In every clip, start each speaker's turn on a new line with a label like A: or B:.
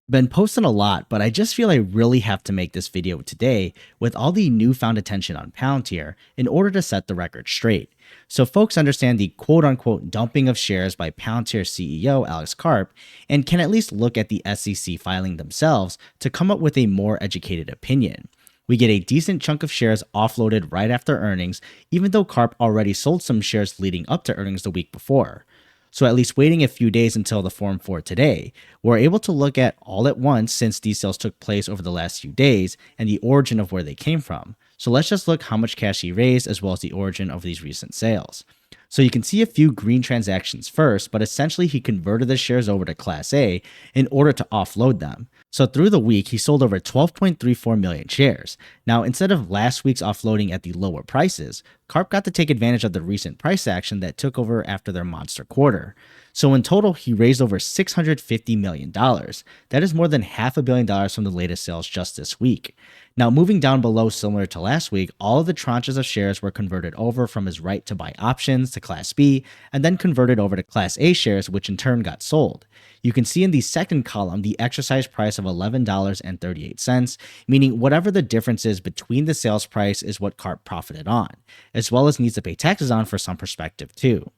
A: Been posting a lot, but I just feel I really have to make this video today with all the newfound attention on Palantir in order to set the record straight. So folks understand the quote unquote dumping of shares by Palantir CEO Alex Karp and can at least look at the SEC filing themselves to come up with a more educated opinion. We get a decent chunk of shares offloaded right after earnings, even though Karp already sold some shares leading up to earnings the week before. So at least waiting a few days until the Form 4 today, we're able to look at all at once since these sales took place over the last few days and the origin of where they came from. So let's just look how much cash he raised as well as the origin of these recent sales. So you can see a few green transactions first, but essentially he converted the shares over to Class A in order to offload them. So through the week, he sold over 12.34 million shares. Now, instead of last week's offloading at the lower prices, Karp got to take advantage of the recent price action that took over after their monster quarter. So in total, he raised over $650 million. That is more than $500 million from the latest sales just this week. Now, moving down below, similar to last week, all of the tranches of shares were converted over from his right to buy options to Class B and then converted over to Class A shares, which in turn got sold. You can see in the second column the exercise price of $11.38, meaning whatever the difference is between the sales price is what Karp profited on, as well as needs to pay taxes on for some perspective too.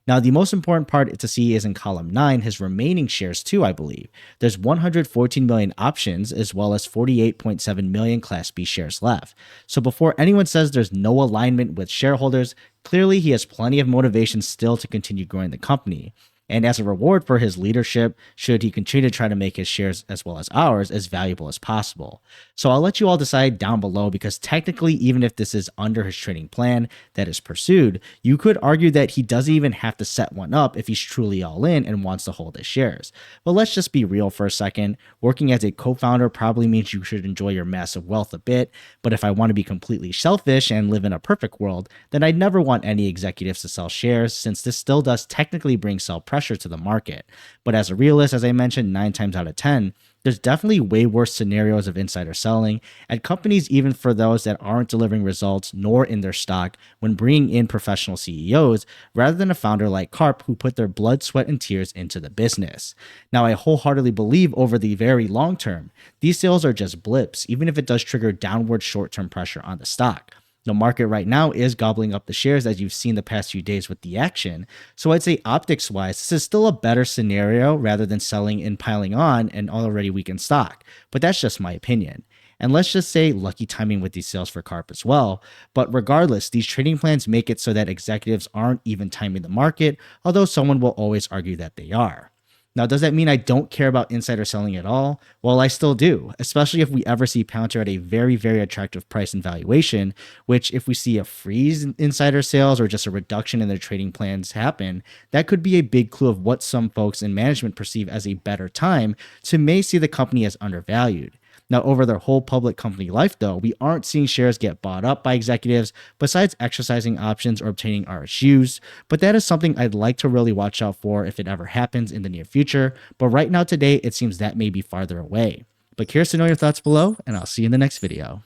A: Now, the most important part to see is in column 9, his remaining shares too, I believe. There's 114 million options as well as 48.7 million Class B shares left. So before anyone says there's no alignment with shareholders, clearly he has plenty of motivation still to continue growing the company. And as a reward for his leadership, should he continue to try to make his shares as well as ours as valuable as possible. So I'll let you all decide down below, because technically, even if this is under his trading plan that is pursued, you could argue that he doesn't even have to set one up if he's truly all in and wants to hold his shares. But let's just be real for a second. Working as a co-founder probably means you should enjoy your massive wealth a bit, but if I want to be completely selfish and live in a perfect world, then I'd never want any executives to sell shares, since this still does technically bring sell pressure to the market. But as a realist, as I mentioned, 9 times out of 10, there's definitely way worse scenarios of insider selling at companies, even for those that aren't delivering results nor in their stock, when bringing in professional CEOs rather than a founder like Karp who put their blood, sweat, and tears into the business. Now, I wholeheartedly believe over the very long term, these sales are just blips, even if it does trigger downward short-term pressure on the stock. The market right now is gobbling up the shares, as you've seen the past few days with the action. So I'd say optics wise, this is still a better scenario rather than selling and piling on an already weakened stock. But that's just my opinion. And let's just say lucky timing with these sales for Karp as well. But regardless, these trading plans make it so that executives aren't even timing the market, although someone will always argue that they are. Now, does that mean I don't care about insider selling at all? Well, I still do, especially if we ever see Palantir at a very, very attractive price and valuation, which if we see a freeze in insider sales or just a reduction in their trading plans happen, that could be a big clue of what some folks in management perceive as a better time to may see the company as undervalued. Now, over their whole public company life, though, we aren't seeing shares get bought up by executives besides exercising options or obtaining RSUs, but that is something I'd like to really watch out for if it ever happens in the near future. But right now today, it seems that may be farther away. But curious to know your thoughts below, and I'll see you in the next video.